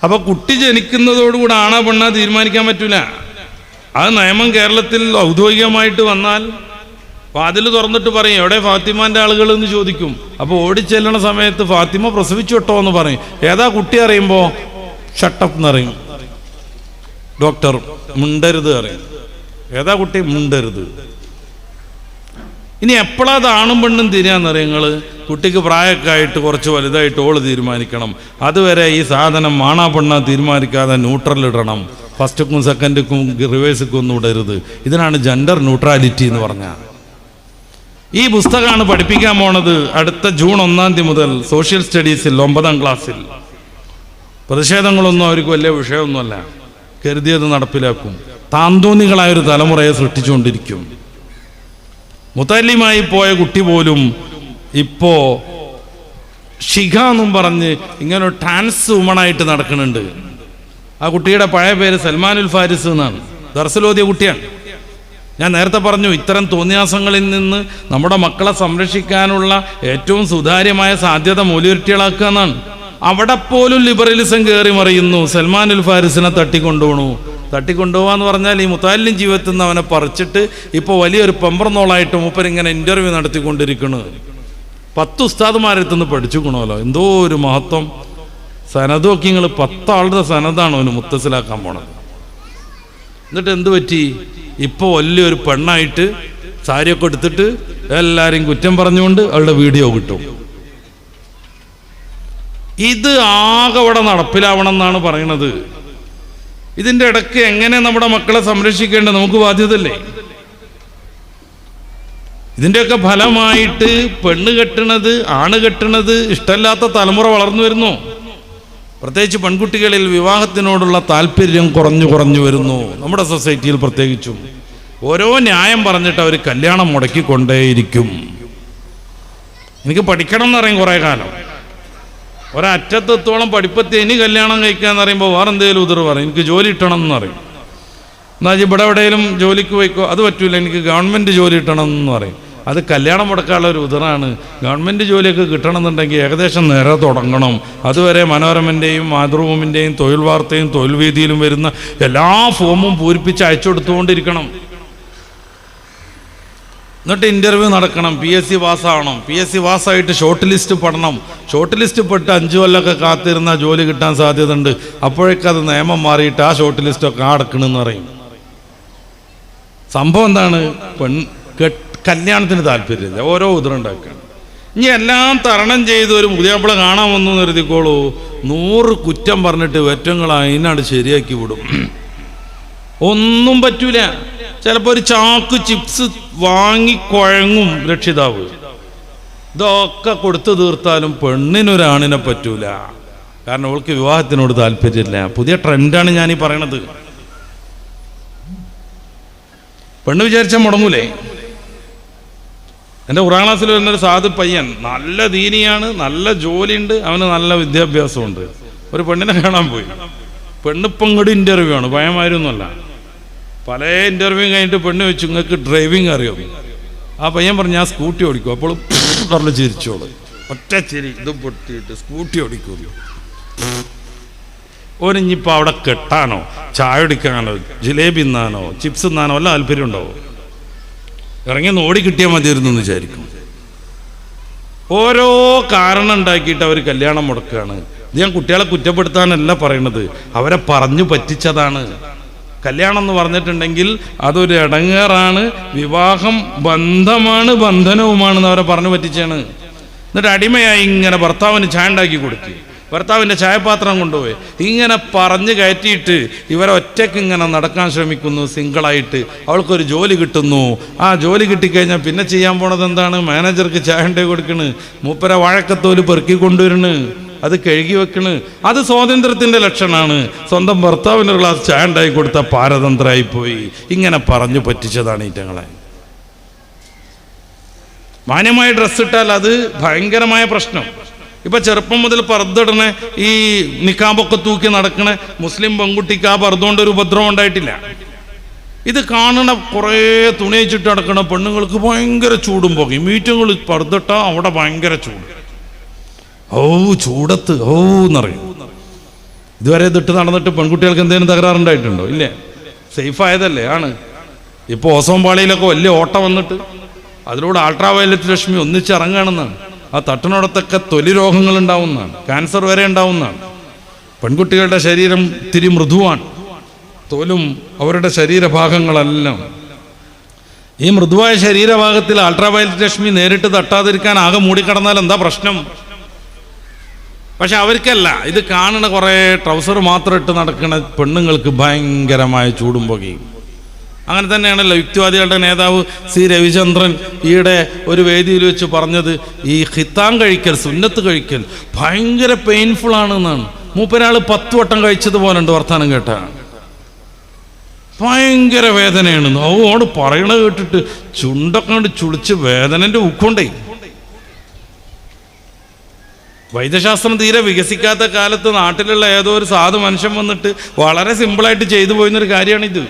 അപ്പൊ കുട്ടി ജനിക്കുന്നതോടുകൂടെ ആണാ പെണ്ണാ തീരുമാനിക്കാൻ പറ്റൂല. അത് നിയമം കേരളത്തിൽ ഔദ്യോഗികമായിട്ട് വന്നാൽ വാതിൽ തുറന്നിട്ട് പറയും, എവിടെ ഫാത്തിമാന്റെ ആളുകൾ എന്ന് ചോദിക്കും. അപ്പോൾ ഓടിച്ചെല്ലണ സമയത്ത് ഫാത്തിമ പ്രസവിച്ചു വിട്ടോ എന്ന് പറയും. ഏതാ കുട്ടി അറിയുമ്പോൾ ഷട്ടപ്പ് എന്നറിയും, ഡോക്ടർ മുണ്ടരുത് അറിയും. ഏതാ കുട്ടി? മുണ്ടരുത്. ഇനി എപ്പോഴത് ആണും പെണ്ണും തിരിയാന്നറിയാം നിങ്ങൾ? കുട്ടിക്ക് പ്രായമൊക്കെ ആയിട്ട് കുറച്ച് വലുതായിട്ട് ഓള് തീരുമാനിക്കണം. അതുവരെ ഈ സാധനം ആണാ പെണ്ണാ തീരുമാനിക്കാതെ ന്യൂട്രൽ ഇടണം. ഫസ്റ്റുക്കും സെക്കൻഡുക്കും റിവേഴ്സുക്കും ഒന്നും ഇടരുത്. ഇതിനാണ് ജെൻഡർ ന്യൂട്രാലിറ്റി എന്ന് പറഞ്ഞാൽ. ഈ പുസ്തകമാണ് പഠിപ്പിക്കാൻ പോണത് അടുത്ത ജൂൺ 1 മുതൽ സോഷ്യൽ സ്റ്റഡീസിൽ 9ാം ക്ലാസ്സിൽ. പ്രതിഷേധങ്ങളൊന്നും അവർക്ക് വലിയ വിഷയമൊന്നുമല്ല, കരുതിയത് നടപ്പിലാക്കും. താന്തോന്നികളായൊരു തലമുറയെ സൃഷ്ടിച്ചുകൊണ്ടിരിക്കും. മുത്തല്ലിമായി പോയ കുട്ടി പോലും ഇപ്പോ ഷിഖ എന്നും പറഞ്ഞ് ഇങ്ങനെ ട്രാൻസ് വുമണായിട്ട് നടക്കുന്നുണ്ട്. ആ കുട്ടിയുടെ പഴയ പേര് സൽമാനുൽ ഫാരിസ് എന്നാണ്. ദർസിലോതിയ കുട്ടിയാണ്. ഞാൻ നേരത്തെ പറഞ്ഞു, ഇത്തരം തോന്നിയാസങ്ങളിൽ നിന്ന് നമ്മുടെ മക്കളെ സംരക്ഷിക്കാനുള്ള ഏറ്റവും സുതാര്യമായ സാധ്യത മൗലികറ്റികളാക്കുക എന്നാണ്. അവിടെ പോലും ലിബറലിസം കയറി മറിയുന്നു. സൽമാനുൽ ഫാരിസിനെ തട്ടിക്കൊണ്ടുപോകാന്ന് പറഞ്ഞാൽ ഈ മുത്താലിം ജീവിതത്തിൽ നിന്ന് അവനെ പറിച്ചിട്ട് ഇപ്പോൾ വലിയൊരു പെമ്പർന്നോളായിട്ട് മൂപ്പരിങ്ങനെ ഇൻ്റർവ്യൂ നടത്തിക്കൊണ്ടിരിക്കുന്നത്. 10 ഉസ്താദുമാരെത്തുനിന്ന് പഠിച്ചുക്കണമല്ലോ. എന്തോ ഒരു മഹത്വം. സനദൊക്കെ നിങ്ങൾ 10 ആളുടെ സനദാണ് അവന് മുത്തസിലാക്കാൻ പോണത്. എന്നിട്ട് എന്ത് പറ്റി? ഇപ്പോൾ വലിയൊരു പെണ്ണായിട്ട് സാരിയൊക്കെ എടുത്തിട്ട് എല്ലാവരെയും കുറ്റം പറഞ്ഞുകൊണ്ട് അവളുടെ വീഡിയോ കിട്ടും. ഇത് ആകെ അവിടെ നടപ്പിലാവണം എന്നാണ് പറയണത്. ഇതിൻ്റെ ഇടയ്ക്ക് എങ്ങനെ നമ്മുടെ മക്കളെ സംരക്ഷിക്കേണ്ടത് നമുക്ക് ബാധ്യതയല്ലേ? ഇതിൻ്റെയൊക്കെ ഫലമായിട്ട് പെണ്ണ് കെട്ടണത് ആണ് കെട്ടണത് ഇഷ്ടമില്ലാത്ത തലമുറ വളർന്നു വരുന്നു. പ്രത്യേകിച്ച് പെൺകുട്ടികളിൽ വിവാഹത്തിനോടുള്ള താല്പര്യം കുറഞ്ഞു വരുന്നു. നമ്മുടെ സൊസൈറ്റിയിൽ പ്രത്യേകിച്ചും ഓരോ ന്യായം പറഞ്ഞിട്ട് അവർ കല്യാണം മുടക്കിക്കൊണ്ടേയിരിക്കും. എനിക്ക് പഠിക്കണം എന്നറിയും കുറേ കാലം, ഒരറ്റത്തെത്തോളം പഠിപ്പത്തി ഇനി കല്യാണം കഴിക്കാന്ന് പറയുമ്പോൾ വേറെ എന്തെങ്കിലും ഉതിർ പറയും. എനിക്ക് ജോലി കിട്ടണം എന്ന് പറയും. എന്നാൽ ഇവിടെ എവിടെയെങ്കിലും ജോലിക്ക് പോയിക്കോ, അത് പറ്റൂല, എനിക്ക് ഗവൺമെൻറ് ജോലി കിട്ടണം എന്ന് പറയും. അത് കല്യാണം മുടക്കാനുള്ള ഒരു ഉതിറാണ്. ഗവൺമെൻറ് ജോലിയൊക്കെ കിട്ടണമെന്നുണ്ടെങ്കിൽ ഏകദേശം നേരെ തുടങ്ങണം. അതുവരെ മനോരമൻ്റെയും മാതൃഭൂമിൻ്റെയും തൊഴിൽ വാർത്തയും തൊഴിൽ വേദിയിലും വരുന്ന എല്ലാ ഫോമും പൂരിപ്പിച്ച് അയച്ചു കൊടുത്തുകൊണ്ടിരിക്കണം. എന്നിട്ട് ഇൻ്റർവ്യൂ നടക്കണം, PSC പാസ്സാവണം, PSC പാസ്സായിട്ട് ഷോർട്ട് ലിസ്റ്റ് പെടണം, ഷോർട്ട് ലിസ്റ്റ് പെട്ട് 5 കൊല്ലമൊക്കെ കാത്തിരുന്ന ജോലി കിട്ടാൻ സാധ്യത ഉണ്ട്. അപ്പോഴേക്കത് നിയമം മാറിയിട്ട് ആ ഷോർട്ട് ലിസ്റ്റൊക്കെ അടക്കണമെന്ന് പറയും. സംഭവം എന്താണ്? കല്യാണത്തിന് താല്പര്യമില്ല, ഓരോ ഉദരണ്ടാക്കുകയാണ്. ഇനി എല്ലാം തരണം ചെയ്ത് ഒരു പുതിയാപ്പിള കാണാൻ വന്നു എന്ന് കരുതിക്കോളൂ, 100 കുറ്റം പറഞ്ഞിട്ട് വെറ്റങ്ങൾ അതിനാണ് ശരിയാക്കി വിടും. ഒന്നും പറ്റൂല. ചിലപ്പോൾ ഒരു ചാക്ക് ചിപ്സ് വാങ്ങി കുഴങ്ങും രക്ഷിതാവ്. ഇതൊക്കെ കൊടുത്തു തീർത്താലും പെണ്ണിനൊരാണിനെ പറ്റൂല. കാരണം അവൾക്ക് വിവാഹത്തിനോട് താല്പര്യമില്ല. പുതിയ ട്രെൻഡാണ് ഞാനീ പറയണത്. പെണ്ണ് വിചാരിച്ചാൽ മുടങ്ങൂലേ? എൻ്റെ ഖുർആൻ ക്ലാസ്സിൽ വരുന്നൊരു സാധു പയ്യൻ, നല്ല ദീനിയാണ്, നല്ല ജോലിയുണ്ട്, അവന് നല്ല വിദ്യാഭ്യാസമുണ്ട്. ഒരു പെണ്ണിനെ കാണാൻ പോയി. പെണ്ണിപ്പം ഇങ്ങോട്ട് ഇൻ്റർവ്യൂ ആണ്, ഭയമായിരുന്നല്ല. പല ഇൻ്റർവ്യൂ കഴിഞ്ഞിട്ട് പെണ്ണ് വെച്ചു, നിങ്ങൾക്ക് ഡ്രൈവിംഗ് അറിയോ? ആ പയ്യൻ പറഞ്ഞു, ഞാൻ സ്കൂട്ടി ഓടിക്കും. അപ്പോൾ പറഞ്ഞു ചിരിച്ചോളൂ, ഒറ്റ ചിരി, ഇത് പൊട്ടിയിട്ട് സ്കൂട്ടി ഓടിക്കുമല്ലോ. ഓനിഞ്ഞിപ്പോൾ അവിടെ കെട്ടാനോ ചായ കുടിക്കാനോ ജിലേബി തിന്നാനോ ചിപ്സ് തിന്നാനോ വല്ല താല്പര്യം ഉണ്ടാവോ? ഇറങ്ങി ഓടി കിട്ടിയാൽ മതിയായിരുന്നു എന്ന് വിചാരിക്കും. ഓരോ കാരണം ഉണ്ടാക്കിയിട്ട് അവർ കല്യാണം മുടക്കുകയാണ്. ഇത് ഞാൻ കുട്ടികളെ കുറ്റപ്പെടുത്താനല്ല പറയണത്, അവരെ പറഞ്ഞു പറ്റിച്ചതാണ്. കല്യാണം എന്ന് പറഞ്ഞിട്ടുണ്ടെങ്കിൽ അതൊരു ഇടങ്ങേറാണ്, വിവാഹം ബന്ധമാണ്, ബന്ധനവുമാണെന്ന് അവരെ പറഞ്ഞു പറ്റിച്ചാണ്. എന്നിട്ട് അടിമയായി ഇങ്ങനെ ഭർത്താവിന് ചായ ഉണ്ടാക്കി കൊടുക്കുക, ഭർത്താവിൻ്റെ ചായപാത്രം കൊണ്ടുപോയി ഇങ്ങനെ പറഞ്ഞ് കയറ്റിയിട്ട് ഇവരെ ഒറ്റയ്ക്ക് ഇങ്ങനെ നടക്കാൻ ശ്രമിക്കുന്നു. സിംഗിളായിട്ട് അവൾക്കൊരു ജോലി കിട്ടുന്നു. ആ ജോലി കിട്ടിക്കഴിഞ്ഞാൽ പിന്നെ ചെയ്യാൻ പോണത് എന്താണ്? മാനേജർക്ക് ചായ ഉണ്ടാക്കി കൊടുക്കണ്, മൂപ്പര വാഴക്കത്തോല് പെറുക്കി കൊണ്ടുവരണ്, അത് കഴുകി വെക്കണ്. അത് സ്വാതന്ത്ര്യത്തിൻ്റെ ലക്ഷണമാണ്. സ്വന്തം ഭർത്താവിനൊരു ഗ്ലാസ് ചായ ഉണ്ടാക്കി കൊടുത്ത പാരതന്ത്രമായിപ്പോയി. ഇങ്ങനെ പറഞ്ഞു പറ്റിച്ചതാണ് ഈറ്റങ്ങളെ. മാന്യമായ ഡ്രസ്സ് ഇട്ടാൽ അത് ഭയങ്കരമായ പ്രശ്നം. ഇപ്പം ചെറുപ്പം മുതൽ പർദ്ദ ഈ നിക്കാബൊക്കെ തൂക്കി നടക്കണ മുസ്ലിം പെൺകുട്ടിക്ക് ആ പർദ്ദ കൊണ്ട് ഒരു ഉപദ്രവം ഉണ്ടായിട്ടില്ല. ഇത് കാണണ കുറേ തുണി വെച്ചിട്ട് നടക്കണ പെണ്ണുങ്ങൾക്ക് ഭയങ്കര ചൂടും പോകും. മീറ്റുകൾ പർദ്ദ ഇട്ടാൽ അവിടെ ഭയങ്കര ചൂട്. ചൂടത്ത് എന്നറിയും. ഇതുവരെ ഇതിട്ട് നടന്നിട്ട് പെൺകുട്ടികൾക്ക് എന്തെങ്കിലും തകരാറുണ്ടായിട്ടുണ്ടോ? ഇല്ലേ, സേഫ് ആയതല്ലേ ആണ്. ഇപ്പോൾ ഓസോൺ പാളിയിലൊക്കെ വലിയ ഓട്ടം വന്നിട്ട് അതിലൂടെ അൾട്രാ വയലറ്റ് രശ്മി ഒന്നിച്ചിറങ്ങുകയാണെന്നാണ്. ആ തട്ടിനോടത്തൊക്കെ തൊലി രോഗങ്ങൾ ഉണ്ടാവുന്നതാണ്, ക്യാൻസർ വരെ ഉണ്ടാവുന്നതാണ്. പെൺകുട്ടികളുടെ ശരീരം ഇത്തിരി മൃദുവാണ്, തോലും അവരുടെ ശരീരഭാഗങ്ങളെല്ലാം. ഈ മൃദുവായ ശരീരഭാഗത്തിൽ അൾട്രാ വയലറ്റ് രശ്മി നേരിട്ട് തട്ടാതിരിക്കാൻ ആകെ മൂടിക്കിടന്നാൽ എന്താ പ്രശ്നം? പക്ഷെ അവർക്കല്ല, ഇത് കാണുന്ന കുറേ ട്രൗസർ മാത്രം ഇട്ട് നടക്കുന്ന പെണ്ണുങ്ങൾക്ക് ഭയങ്കരമായ ചൂടും പുകയും. അങ്ങനെ തന്നെയാണല്ലോ യുക്തിവാദികളുടെ നേതാവ് സി രവിചന്ദ്രൻ ഈയിടെ ഒരു വേദിയിൽ വെച്ച് പറഞ്ഞത്, ഈ ഖിത്താൻ കഴിക്കൽ, സുന്നത്ത് കഴിക്കൽ ഭയങ്കര പെയിൻഫുൾ ആണെന്നാണ്. മൂപ്പരാൾ 10 വട്ടം കഴിച്ചതുപോലെ ഉണ്ട് വർത്താനം കേട്ടാ. ഭയങ്കര വേദനയാണ്. ഓട് പറയണത് കേട്ടിട്ട് ചുണ്ടൊക്കെ കൊണ്ട് ചുളിച്ച് വേദനൻ്റെ ഉക്കൊണ്ടേ. വൈദ്യശാസ്ത്രം തീരെ വികസിക്കാത്ത കാലത്ത് നാട്ടിലുള്ള ഏതോ ഒരു സാധു മനുഷ്യൻ വന്നിട്ട് വളരെ സിമ്പിളായിട്ട് ചെയ്തു പോയിരുന്നൊരു കാര്യമാണിത്.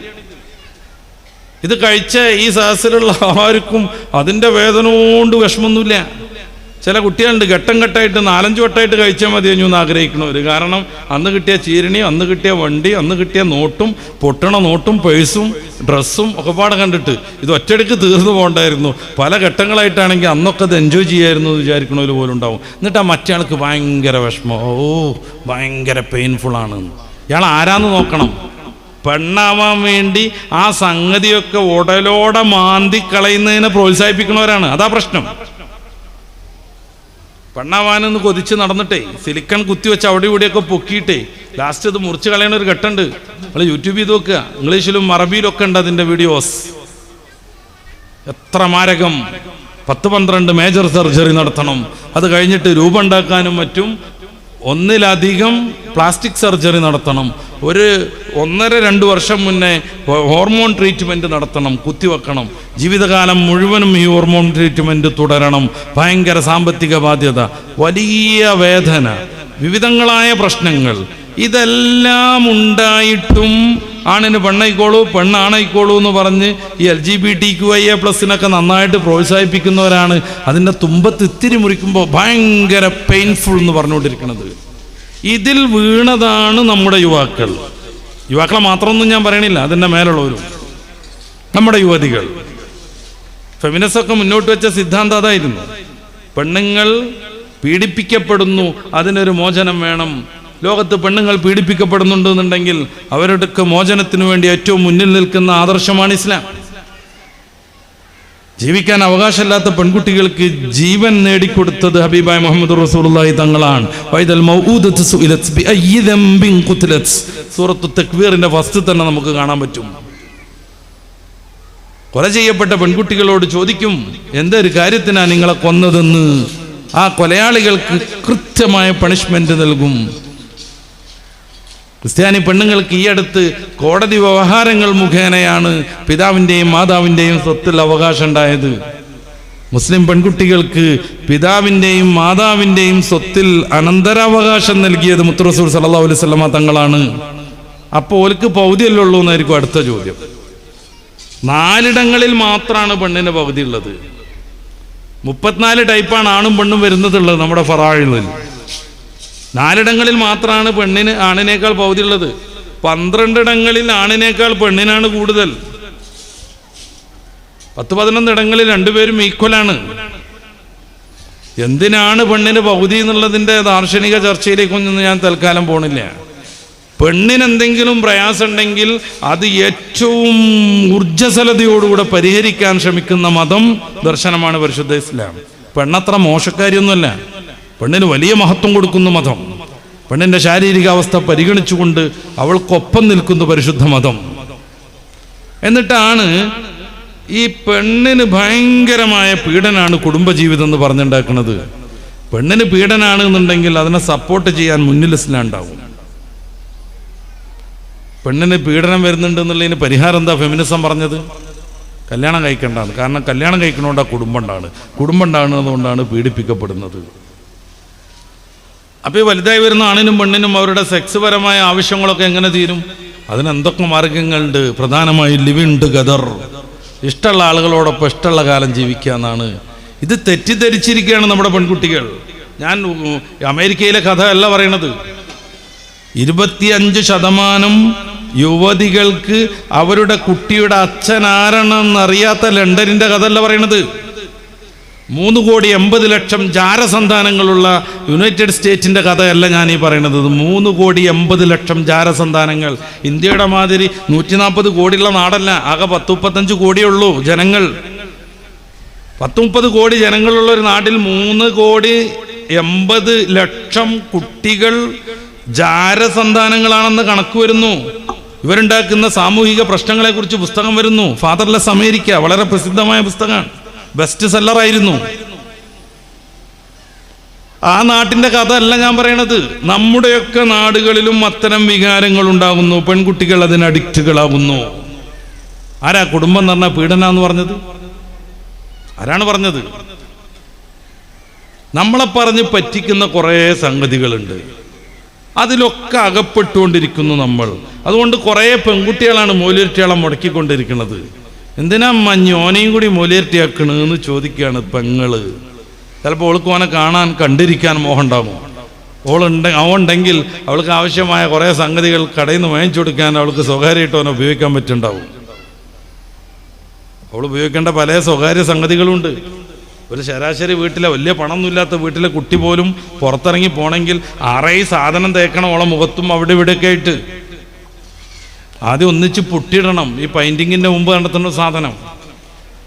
ഇത് കഴിച്ച ഈ സദസ്സിലുള്ള ആർക്കും അതിൻ്റെ വേദന കൊണ്ട് വിഷമമൊന്നുമില്ല. ചില കുട്ടികളുണ്ട് ഘട്ടം ഘട്ടമായിട്ട് 4-5 വട്ടമായിട്ട് കഴിച്ചാൽ മതി എന്ന് ആഗ്രഹിക്കണവർ. കാരണം അന്ന് കിട്ടിയ ചീരണി, അന്ന് കിട്ടിയ വണ്ടി, അന്ന് കിട്ടിയ നോട്ടും, പൊട്ടണ നോട്ടും, പേഴ്സും, ഡ്രസ്സും ഒക്കെ പാടെ കണ്ടിട്ട് ഇത് ഒറ്റയടിക്ക് തീർന്നു പോകണ്ടായിരുന്നു. പല ഘട്ടങ്ങളായിട്ടാണെങ്കിൽ അന്നൊക്കെ അത് എൻജോയ് ചെയ്യായിരുന്നു എന്ന് വിചാരിക്കണവർ പോലും ഉണ്ടാവും. എന്നിട്ട് ആ മറ്റേ ആൾക്ക് ഭയങ്കര വിഷമം, ഭയങ്കര പെയിൻഫുള്ളാണ്. ഇയാൾ ആരാന്ന് നോക്കണം. പെണ്ണാവാൻ വേണ്ടി ആ സംഗതിയൊക്കെ ഉടലോടെ മാന്തി കളയുന്നതിനെ പ്രോത്സാഹിപ്പിക്കുന്നവരാണ്. അതാ പ്രശ്നം. പെണ്ണാവാനെന്ന് കൊതിച്ച് നടന്നിട്ടേ സിലിക്കൺ കുത്തിവെച്ച് അവിടെ ഇവിടെയൊക്കെ പൊക്കിയിട്ടേ ലാസ്റ്റ് ഇത് മുറിച്ച് കളയണ ഒരു ഘട്ടമുണ്ട്. നിങ്ങൾ യൂട്യൂബ് ചെയ്ത് നോക്കുക, ഇംഗ്ലീഷിലും അറബിയിലൊക്കെ ഉണ്ട് അതിൻ്റെ വീഡിയോസ്. എത്ര മാരകം! 10-12 മേജർ സർജറി നടത്തണം. അത് കഴിഞ്ഞിട്ട് രൂപം ഉണ്ടാക്കാനും മറ്റും 1-ലധികം പ്ലാസ്റ്റിക് സർജറി നടത്തണം. 1-1.5-2 വർഷം മുന്നേ ഹോർമോൺ ട്രീറ്റ്മെൻറ്റ് നടത്തണം, കുത്തിവെക്കണം. ജീവിതകാലം മുഴുവനും ഈ ഹോർമോൺ ട്രീറ്റ്മെൻറ്റ് തുടരണം. ഭയങ്കര സാമ്പത്തിക ബാധ്യത, വലിയ വേദന, വിവിധങ്ങളായ പ്രശ്നങ്ങൾ. ഇതെല്ലാം ഉണ്ടായിട്ടും ആണിന് പെണ്ണായിക്കോളൂ, പെണ്ണാണായിക്കോളൂ എന്ന് പറഞ്ഞ് ഈ LGBTQIA+ നന്നായിട്ട് പ്രോത്സാഹിപ്പിക്കുന്നവരാണ് അതിൻ്റെ തുമ്പത്ത് ഇത്തിരി മുറിക്കുമ്പോൾ ഭയങ്കര പെയിൻഫുൾ എന്ന് പറഞ്ഞുകൊണ്ടിരിക്കുന്നത്. ഇതിൽ വീണതാണ് നമ്മുടെ യുവാക്കളെ മാത്രമൊന്നും ഞാൻ പറയണില്ല, അതിൻ്റെ മേലുള്ളവരും. നമ്മുടെ യുവതികൾ ഫെമിനിസ്റ്റൊക്കെ മുന്നോട്ട് വെച്ച സിദ്ധാന്തം അതായിരുന്നു. പെണ്ണുങ്ങൾ പീഡിപ്പിക്കപ്പെടുന്നു, അതിനൊരു മോചനം വേണം. ലോകത്ത് പെണ്ണുങ്ങൾ പീഡിപ്പിക്കപ്പെടുന്നുണ്ടെന്നുണ്ടെങ്കിൽ അവരുടെയൊക്കെ മോചനത്തിന് വേണ്ടി ഏറ്റവും മുന്നിൽ നിൽക്കുന്ന ആദർശമാണ് ഇസ്ലാം. ജീവിക്കാൻ അവകാശമില്ലാത്ത പെൺകുട്ടികൾക്ക് ജീവൻ നേടിക്കൊടുത്തത് ഹബീബായ മുഹമ്മദ് റസൂലുള്ളാഹി തങ്ങളാണ്. സൂറത്തു തക്വീറിന്റെ ഫസ്റ്റ് തന്നെ നമുക്ക് കാണാൻ പറ്റും. കൊല ചെയ്യപ്പെട്ട പെൺകുട്ടികളോട് ചോദിക്കും, എന്തൊരു കാര്യത്തിനാണ് നിങ്ങളെ കൊന്നതെന്ന്. ആ കൊലയാളികൾക്ക് കൃത്യമായ പണിഷ്മെന്റ് നൽകും. ക്രിസ്ത്യാനി പെണ്ണുങ്ങൾക്ക് ഈ അടുത്ത് കോടതി വ്യവഹാരങ്ങൾ മുഖേനയാണ് പിതാവിൻ്റെയും മാതാവിൻ്റെയും സ്വത്തിൽ അവകാശം ഉണ്ടായത്. മുസ്ലിം പെൺകുട്ടികൾക്ക് പിതാവിൻ്റെയും മാതാവിൻ്റെയും സ്വത്തിൽ അനന്തരാവകാശം നൽകിയത് മുത്ത് റസൂൽ സല്ലല്ലാഹു അലൈഹി വസല്ലമ തങ്ങളാണ്. അപ്പോൾ ഓൽക്ക് പൗതിയല്ലേ ഉള്ളൂ എന്നായിരിക്കും അടുത്ത ചോദ്യം. 4 മാത്രമാണ് പെണ്ണിന് പകുതി ഉള്ളത്. 34 ടൈപ്പാണ് ആണും പെണ്ണും വരുന്നതുള്ളത് നമ്മുടെ ഫറായിലിൽ. 4 മാത്രമാണ് പെണ്ണിന് ആണിനേക്കാൾ പൗതി ഉള്ളത്. 12 ആണിനേക്കാൾ പെണ്ണിനാണ് കൂടുതൽ. 10-11 രണ്ടുപേരും ഈക്വലാണ്. എന്തിനാണ് പെണ്ണിന് പകുതി എന്നുള്ളതിൻ്റെ ദാർശനിക ചർച്ചയിലേക്കൊന്നും ഞാൻ തൽക്കാലം പോണില്ല. പെണ്ണിനെന്തെങ്കിലും പ്രയാസം ഉണ്ടെങ്കിൽ അത് ഏറ്റവും ഊർജ്ജസ്വലതയോടുകൂടെ പരിഹരിക്കാൻ ശ്രമിക്കുന്ന മതം ദർശനമാണ് പരിശുദ്ധ ഇസ്ലാം. പെണ്ണത്ര മോശക്കാരിയൊന്നുമല്ല. പെണ്ണിന് വലിയ മഹത്വം കൊടുക്കുന്ന മതം. പെണ്ണിന്റെ ശാരീരികാവസ്ഥ പരിഗണിച്ചുകൊണ്ട് അവൾക്കൊപ്പം നിൽക്കുന്ന പരിശുദ്ധ മതം. എന്നിട്ടാണ് ഈ പെണ്ണിന് ഭയങ്കരമായ പീഡനാണ് കുടുംബജീവിതം എന്ന് പറഞ്ഞുണ്ടാക്കുന്നത്. പെണ്ണിന് പീഡനാണ് എന്നുണ്ടെങ്കിൽ അതിനെ സപ്പോർട്ട് ചെയ്യാൻ മുന്നിൽ ഇസ്ലാം ഉണ്ടാവും. പെണ്ണിന് പീഡനം വരുന്നുണ്ട് എന്നുള്ളതിന് പരിഹാരം എന്താ ഫെമിനിസം പറഞ്ഞത്? കല്യാണം കഴിക്കേണ്ടതാണ്. കാരണം കല്യാണം കഴിക്കണോണ്ടാ കുടുംബം ഉണ്ടാകുന്നതുകൊണ്ടാണ് പീഡിപ്പിക്കപ്പെടുന്നത്. അപ്പോൾ ഈ വലുതായി വരുന്ന ആണിനും പെണ്ണിനും അവരുടെ സെക്സ് പരമായ ആവശ്യങ്ങളൊക്കെ എങ്ങനെ തീരും? അതിനെന്തൊക്കെ മാർഗങ്ങളുണ്ട്? പ്രധാനമായും ലിവിങ് ടുഗദർ, ഇഷ്ടമുള്ള ആളുകളോടൊപ്പം ഇഷ്ടമുള്ള കാലം ജീവിക്കുക എന്നാണ്. ഇത് തെറ്റിദ്ധരിച്ചിരിക്കുകയാണ് നമ്മുടെ പെൺകുട്ടികൾ. ഞാൻ അമേരിക്കയിലെ കഥ അല്ല പറയണത്. 25% യുവതികൾക്ക് അവരുടെ കുട്ടിയുടെ അച്ഛൻ ആരാണെന്നറിയാത്ത ലണ്ടനിന്റെ കഥ അല്ല പറയണത്. 3,80,00,000 ജാരസന്താനങ്ങളുള്ള യുണൈറ്റഡ് സ്റ്റേറ്റിന്റെ കഥയല്ല ഞാൻ ഈ പറയുന്നത്. 3,80,00,000 ജാരസന്താനങ്ങൾ. ഇന്ത്യയുടെ മാതിരി 140 കോടിയുള്ള നാടല്ല. ആകെ 10-35 കോടിയുള്ളൂ ജനങ്ങൾ. 10-30 കോടി ജനങ്ങളുള്ള ഒരു നാട്ടിൽ 3,80,00,000 കുട്ടികൾ ജാരസന്താനങ്ങളാണെന്ന് കണക്ക് വരുന്നു. ഇവരുണ്ടാക്കുന്ന സാമൂഹിക പ്രശ്നങ്ങളെ കുറിച്ച് പുസ്തകം വരുന്നു. ഫാദർലെസ് അമേരിക്ക, വളരെ പ്രസിദ്ധമായ പുസ്തകമാണ്, ബെസ്റ്റ് സെല്ലറായിരുന്നു. ആ നാട്ടിന്റെ കഥ അല്ല ഞാൻ പറയണത്. നമ്മുടെയൊക്കെ നാടുകളിലും അത്തരം വികാരങ്ങൾ ഉണ്ടാകുന്നു. പെൺകുട്ടികൾ അതിന് അഡിക്റ്റുകളാകുന്നു. ആരാ കുടുംബം എന്ന് പറഞ്ഞാൽ പീഡന എന്ന് പറഞ്ഞത്? ആരാണ് പറഞ്ഞത്? നമ്മളെ പറഞ്ഞ് പറ്റിക്കുന്ന കുറേ സംഗതികളുണ്ട്. അതിലൊക്കെ അകപ്പെട്ടുകൊണ്ടിരിക്കുന്നു നമ്മൾ. അതുകൊണ്ട് കുറേ പെൺകുട്ടികളാണ് മൂല്യർട്ടിയാളെ മുടക്കിക്കൊണ്ടിരിക്കുന്നത്. എന്തിനാ ഞോനെയും കൂടി മൂല്യർട്ടിയാക്കണെന്ന് ചോദിക്കുകയാണ് പെങ്ങള്. ചിലപ്പോൾ അവൾക്ക് ഓനെ കാണാൻ കണ്ടിരിക്കാൻ മോഹം ഉണ്ടാകും. അവളുണ്ടെങ്കിൽ അവൾക്ക് ആവശ്യമായ കുറേ സംഗതികൾ കടയിൽ നിന്ന് വാങ്ങിച്ചു കൊടുക്കാൻ അവൾക്ക് സ്വകാര്യമായിട്ട് അവനെ ഉപയോഗിക്കാൻ പറ്റുന്നുണ്ടാവും. അവൾ ഉപയോഗിക്കേണ്ട പല സ്വകാര്യ സംഗതികളുണ്ട്. ഒരു ശരാശരി വീട്ടിലെ വലിയ പണമൊന്നുമില്ലാത്ത വീട്ടിലെ കുട്ടി പോലും പുറത്തിറങ്ങി പോണെങ്കിൽ 6 സാധനം തേക്കണം അവളെ മുഖത്തും അവിടെ ഇവിടെയൊക്കെ ആയിട്ട്. ആദ്യം ഒന്നിച്ച് പൊട്ടിയിടണം. ഈ പെയിന്റിങ്ങിന്റെ മുമ്പ് നടത്തുന്ന സാധനം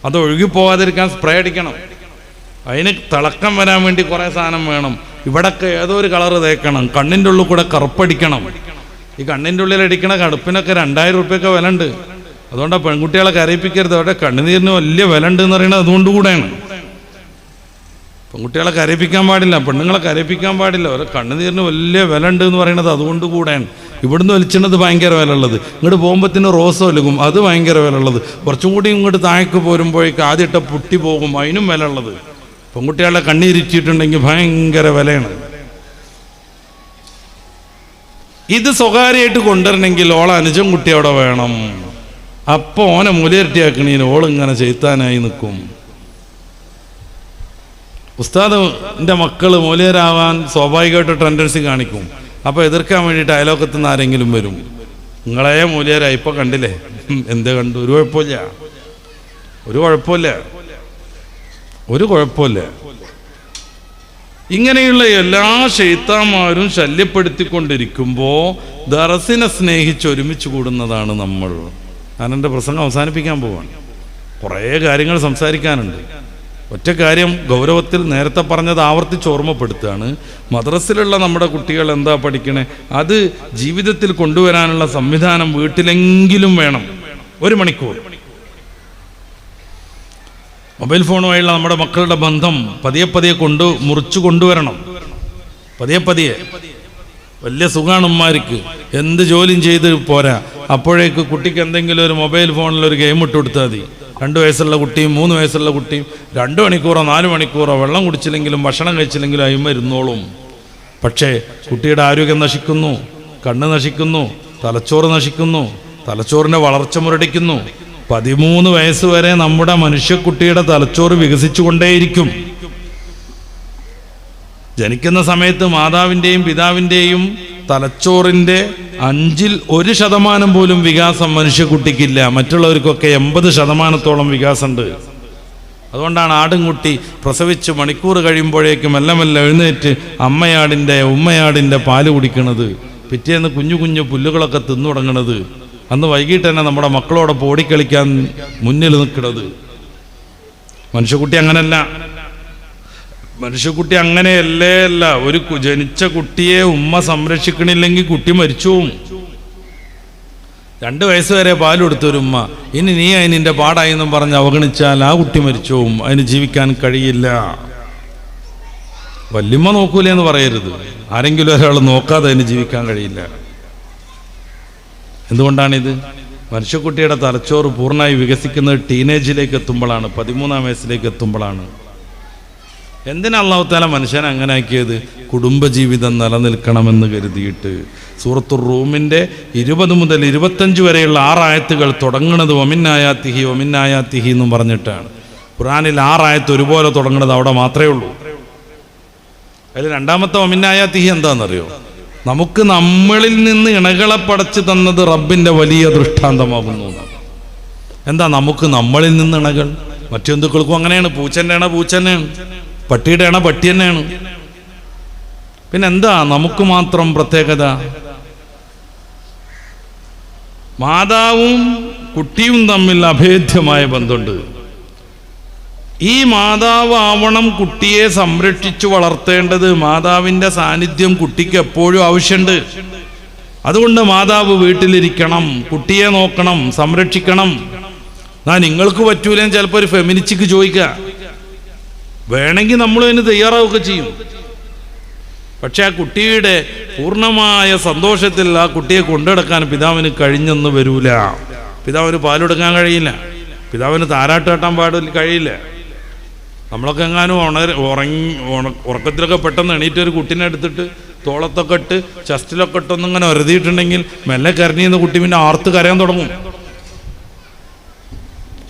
അത് ഒഴുകിപ്പോകാതിരിക്കാൻ സ്പ്രേ അടിക്കണം. അതിന് തിളക്കം വരാൻ വേണ്ടി കുറേ സാധനം വേണം. ഇവിടൊക്കെ ഏതോ ഒരു കളറ് തേക്കണം. കണ്ണിൻ്റെ ഉള്ളിൽ കൂടെ കറുപ്പടിക്കണം. ഈ കണ്ണിൻ്റെ ഉള്ളിൽ അടിക്കണ കടുപ്പിനൊക്കെ 2000 രൂപയൊക്കെ വില ഉണ്ട്. അതുകൊണ്ടാണ് പെൺകുട്ടികളെ കരയിപ്പിക്കരുത്. അവരുടെ കണ്ണുനീരിന് വലിയ വില ഉണ്ട് എന്ന് പറയുന്നത് അതുകൊണ്ടുകൂടെയാണ്. പെൺകുട്ടികളെ കരയിപ്പിക്കാൻ പാടില്ല, പെണ്ണുങ്ങളെ കരയിപ്പിക്കാൻ പാടില്ല. അവരെ കണ്ണുനീരിന് വലിയ വില ഉണ്ട് എന്ന് പറയുന്നത് അതുകൊണ്ട് കൂടെയാണ്. ഇവിടുന്ന് വലിച്ചത് ഭയങ്കര വില ഉള്ളത്, ഇങ്ങോട്ട് പോകുമ്പോഴത്തേന് റോസ് ഒലുകും, അത് ഭയങ്കര വില ഉള്ളത്. കുറച്ചും കൂടി ഇങ്ങോട്ട് താഴേക്ക് പോരുമ്പോഴേക്ക് ആദ്യത്തെ പുട്ടി പോകും, അതിനും വില ഉള്ളത്. പെൺകുട്ടികളെ കണ്ണീരിച്ചിട്ടുണ്ടെങ്കിൽ ഭയങ്കര വിലയാണ്. ഇത് സ്വകാര്യമായിട്ട് കൊണ്ടുവരണമെങ്കിൽ ഓളെ അനുജൻ കുട്ടി അവിടെ വേണം. അപ്പോൾ ഓനെ മൂലയിരട്ടിയാക്കണീന് ഓളിങ്ങനെ ചെയ്ത്താനായി നിൽക്കും. ഉസ്താദിൻ്റെ മക്കൾ മൂല്യരാവാൻ സ്വാഭാവികമായിട്ട് ടെൻഡൻസി കാണിക്കും. അപ്പോൾ എതിർക്കാൻ വേണ്ടിയിട്ട് അയലോക്കത്തു നിന്ന് ആരെങ്കിലും വരും. നിങ്ങളെ മൂല്യരാ ഇപ്പോൾ കണ്ടില്ലേ, എന്ത് കണ്ടു? ഒരു കുഴപ്പമില്ല. ഒരു കുഴപ്പമില്ല. ഇങ്ങനെയുള്ള എല്ലാ ശൈത്താന്മാരും ശല്യപ്പെടുത്തിക്കൊണ്ടിരിക്കുമ്പോൾ ദറസിനെ സ്നേഹിച്ച് ഒരുമിച്ച് കൂടുന്നതാണ് നമ്മൾ. ഞാൻ എൻ്റെ പ്രസംഗം അവസാനിപ്പിക്കാൻ പോവാണ്. കുറേ കാര്യങ്ങൾ സംസാരിക്കാനുണ്ട്. ഒറ്റ കാര്യം ഗൗരവത്തിൽ നേരത്തെ പറഞ്ഞത് ആവർത്തിച്ച് ഓർമ്മപ്പെടുത്തുകയാണ്. മദ്രസയിലുള്ള നമ്മുടെ കുട്ടികൾ എന്താ പഠിക്കണേ, അത് ജീവിതത്തിൽ കൊണ്ടുവരാനുള്ള സംവിധാനം വീട്ടിലെങ്കിലും വേണം. 1 മണിക്കൂർ മൊബൈൽ ഫോണുമായുള്ള നമ്മുടെ മക്കളുടെ ബന്ധം പതിയെ മുറിച്ചു കൊണ്ടുവരണം. പതിയെ വലിയ സുഖമാണ് ഉമ്മാർക്ക്. എന്ത് ജോലിയും ചെയ്ത് പോരാ, അപ്പോഴേക്ക് കുട്ടിക്ക് എന്തെങ്കിലും ഒരു മൊബൈൽ ഫോണിൽ ഒരു ഗെയിം ഇട്ട് കൊടുത്താൽ മതി. 2 വയസ്സുള്ള കുട്ടിയും 3 വയസ്സുള്ള കുട്ടിയും 2 മണിക്കൂറോ 4 മണിക്കൂറോ വെള്ളം കുടിച്ചില്ലെങ്കിലും ഭക്ഷണം കഴിച്ചില്ലെങ്കിലും അയിമ ഇരുന്നോളും. പക്ഷേ കുട്ടിയുടെ ആരോഗ്യം നശിക്കുന്നു, കണ്ണ് നശിക്കുന്നു, തലച്ചോറ് നശിക്കുന്നു, തലച്ചോറിൻ്റെ വളർച്ച മുരടിക്കുന്നു. 13 വയസ്സ് വരെ നമ്മുടെ മനുഷ്യക്കുട്ടിയുടെ തലച്ചോറ് വികസിച്ചുകൊണ്ടേയിരിക്കും. ജനിക്കുന്ന സമയത്ത് മാതാവിൻ്റെയും പിതാവിൻ്റെയും തലച്ചോറിൻ്റെ 1% പോലും വികാസം മനുഷ്യക്കുട്ടിക്കില്ല. മറ്റുള്ളവർക്കൊക്കെ 80% വികാസമുണ്ട്. അതുകൊണ്ടാണ് ആടുംകുട്ടി പ്രസവിച്ച് മണിക്കൂർ കഴിയുമ്പോഴേക്കും മെല്ലെ എഴുന്നേറ്റ് ഉമ്മയാടിൻ്റെ പാല് കുടിക്കണത്, പിറ്റേന്ന് കുഞ്ഞു പുല്ലുകളൊക്കെ തിന്നു തുടങ്ങണത്, അന്ന് വൈകിട്ട് തന്നെ നമ്മുടെ മക്കളോടൊപ്പം ഓടിക്കളിക്കാൻ മുന്നിൽ നിൽക്കുന്നത്. മനുഷ്യക്കുട്ടി അങ്ങനല്ല. മനുഷ്യക്കുട്ടി അങ്ങനെയല്ല. ഒരു ജനിച്ച കുട്ടിയെ ഉമ്മ സംരക്ഷിക്കണില്ലെങ്കിൽ കുട്ടി മരിച്ചു പോവും. 2 വയസ്സ് വരെ പാൽ കൊടുത്തൊരു ഉമ്മ ഇനി നീ അതിൻ്റെ പാടായി എന്നും പറഞ്ഞ് അവഗണിച്ചാൽ ആ കുട്ടി മരിച്ചു പോവും. അതിന് ജീവിക്കാൻ കഴിയില്ല. വല്യമ്മ നോക്കൂലേ എന്ന് പറയരുത്. ആരെങ്കിലും ഒരാൾ നോക്കാതെ അതിന് ജീവിക്കാൻ കഴിയില്ല. എന്തുകൊണ്ടാണിത്? മനുഷ്യക്കുട്ടിയുടെ തലച്ചോറ് പൂർണ്ണമായി വികസിക്കുന്നത് ടീനേജിലേക്ക് എത്തുമ്പോഴാണ്, 13-ാം വയസ്സിലേക്ക് എത്തുമ്പോഴാണ്. എന്തിനാ അല്ലാഹു തആല മനുഷ്യനെ അങ്ങനെ ആക്കിയത്? കുടുംബജീവിതം നിലനിൽക്കണമെന്ന് കരുതിയിട്ട്. സൂറത്തുർ റൂമിൻ്റെ 20 മുതൽ 25 വരെയുള്ള 6 ആയത്തുകൾ തുടങ്ങുന്നത് ഒമിന്നായാത്തിഹി എന്നും പറഞ്ഞിട്ടാണ്. ഖുർആനിൽ 6 ആയത്ത് ഒരുപോലെ തുടങ്ങുന്നത് അവിടെ മാത്രമേ ഉള്ളൂ. അതിൽ രണ്ടാമത്തെ ഒമിന്നായാത്തിഹി എന്താണെന്നറിയോ? നമുക്ക് നമ്മളിൽ നിന്ന് ഇണകളെ പടച്ചു തന്നത് റബ്ബിൻ്റെ വലിയ ദൃഷ്ടാന്തമാകുന്നു. എന്താ നമുക്ക് നമ്മളിൽ നിന്ന് ഇണകൾ? മറ്റു ജന്തുക്കൾക്കും അങ്ങനെയാണ്. പൂച്ചൻ്റെ ഇണ പൂച്ച തന്നെയാണ്, പട്ടിയുടെ ഇണ പട്ടി തന്നെയാണ്. പിന്നെന്താ നമുക്ക് മാത്രം പ്രത്യേകത? മാതാവും കുട്ടിയും തമ്മിൽ അഭേദ്യമായ ബന്ധമുണ്ട്. ഈ മാതാവ് ആവണം കുട്ടിയെ സംരക്ഷിച്ചു വളർത്തേണ്ടത്. മാതാവിൻ്റെ സാന്നിധ്യം കുട്ടിക്ക് എപ്പോഴും ആവശ്യമുണ്ട്. അതുകൊണ്ട് മാതാവ് വീട്ടിലിരിക്കണം, കുട്ടിയെ നോക്കണം, സംരക്ഷിക്കണം. നിങ്ങൾക്ക് പറ്റൂലെന്ന് ചിലപ്പോൾ ഒരു ഫെമിനിസ്റ്റിക്ക് ചോദിക്കുക. വേണമെങ്കിൽ നമ്മൾ അതിന് തയ്യാറാവുകയൊക്കെ ചെയ്യും. പക്ഷെ ആ കുട്ടിയുടെ പൂർണ്ണമായ സന്തോഷത്തിൽ ആ കുട്ടിയെ കൊണ്ടുനടക്കാൻ പിതാവിന് കഴിഞ്ഞെന്ന് വരൂല. പിതാവിന് പാലെടുക്കാൻ കഴിയില്ല, പിതാവിന് താരാട്ട് കെട്ടാൻ കഴിയില്ല. നമ്മളൊക്കെ എങ്ങാനും ഉറക്കത്തിലൊക്കെ പെട്ടെന്ന് എണീറ്റ് ഒരു കുട്ടീനെ എടുത്തിട്ട് തോളത്തൊക്കെ ഇട്ട് ചെസ്റ്റിലൊക്കെ ഇട്ടൊന്നിങ്ങനെ ഒരതിയിട്ടുണ്ടെങ്കിൽ മെല്ലെ കരഞ്ഞിന്ന് കുട്ടി പിന്നെ ആർത്ത് കരയാൻ തുടങ്ങും.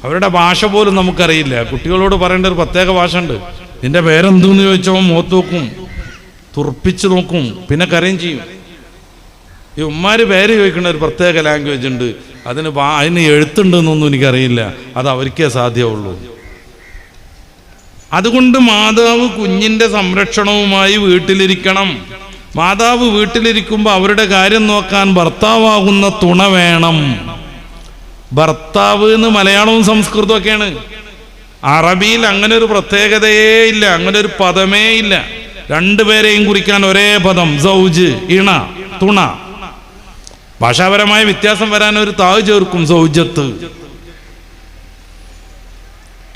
അവരുടെ ഭാഷ പോലും നമുക്കറിയില്ല. കുട്ടികളോട് പറയേണ്ട ഒരു പ്രത്യേക ഭാഷ ഉണ്ട്. നിന്റെ പേരെന്തെന്ന് ചോദിച്ചപ്പോൾ മുഖത്ത് നോക്കും, തുറപ്പിച്ച് നോക്കും, പിന്നെ കരയും ചെയ്യും. ഈ ഉമ്മാര് പേര് ചോദിക്കുന്ന ഒരു പ്രത്യേക ലാംഗ്വേജ് ഉണ്ട്. അതിന് എഴുത്തുണ്ടെന്നൊന്നും എനിക്കറിയില്ല. അത് അവർക്കേ സാധ്യമുള്ളൂ. അതുകൊണ്ട് മാതാവ് കുഞ്ഞിൻ്റെ സംരക്ഷണവുമായി വീട്ടിലിരിക്കണം. മാതാവ് വീട്ടിലിരിക്കുമ്പോൾ അവരുടെ കാര്യം നോക്കാൻ ഭർത്താവാകുന്ന തുണ വേണം. ഭർത്താവ് എന്ന് മലയാളവും സംസ്കൃതവും ഒക്കെയാണ്. അറബിയിൽ അങ്ങനെ ഒരു പ്രത്യേകതയേ ഇല്ല, അങ്ങനെ ഒരു പദമേ ഇല്ല. രണ്ടുപേരെയും കുറിക്കാൻ ഒരേ പദം, സൗജ്, ഇണ, തുണ. ഭാഷാപരമായ വ്യത്യാസം വരാൻ ഒരു താവ് ചേർക്കും, സൗജത്ത്.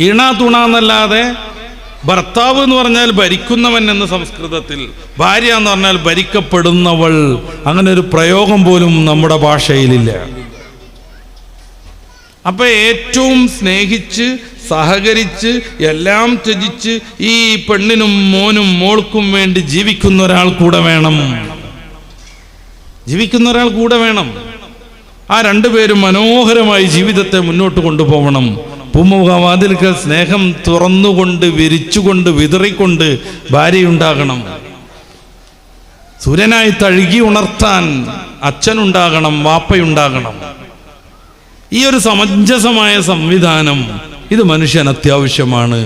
ഇണ, തുണ എന്നല്ലാതെ ഭർത്താവ് എന്ന് പറഞ്ഞാൽ ഭരിക്കുന്നവൻ എന്ന് സംസ്കൃതത്തിൽ, ഭാര്യ എന്ന് പറഞ്ഞാൽ ഭരിക്കപ്പെടുന്നവൾ, അങ്ങനെ ഒരു പ്രയോഗം പോലും നമ്മുടെ ഭാഷയിലില്ല. അപ്പൊ ഏറ്റവും സ്നേഹിച്ച് സഹകരിച്ച് എല്ലാം ത്യജിച്ച് ഈ പെണ്ണിനും മോനും മോൾക്കും വേണ്ടി ജീവിക്കുന്ന ഒരാൾ കൂടെ വേണം. ആ രണ്ടുപേരും മനോഹരമായി ജീവിതത്തെ മുന്നോട്ട് കൊണ്ടുപോകണം. പൂമുഖവാതിൽക്കൽ സ്നേഹം തുറന്നുകൊണ്ട് വിരിച്ചുകൊണ്ട് വിതറിക്കൊണ്ട് ഭാര്യയുണ്ടാകണം. സൂര്യനായി തഴുകി ഉണർത്താൻ അച്ഛനുണ്ടാകണം, വാപ്പയുണ്ടാകണം. ഈ ഒരു സമഞ്ജസമായ സംവിധാനം ഇത് മനുഷ്യന് അത്യാവശ്യമാണ്.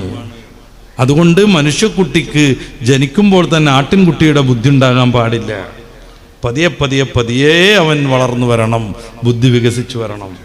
അതുകൊണ്ട് മനുഷ്യക്കുട്ടിക്ക് ജനിക്കുമ്പോൾ തന്നെ ആട്ടിൻകുട്ടിയുടെ ബുദ്ധി ഉണ്ടാകാൻ പാടില്ല. പതിയെ പതിയെ പതിയെ അവൻ വളർന്നു വരണം, ബുദ്ധി വികസിച്ചു വരണം.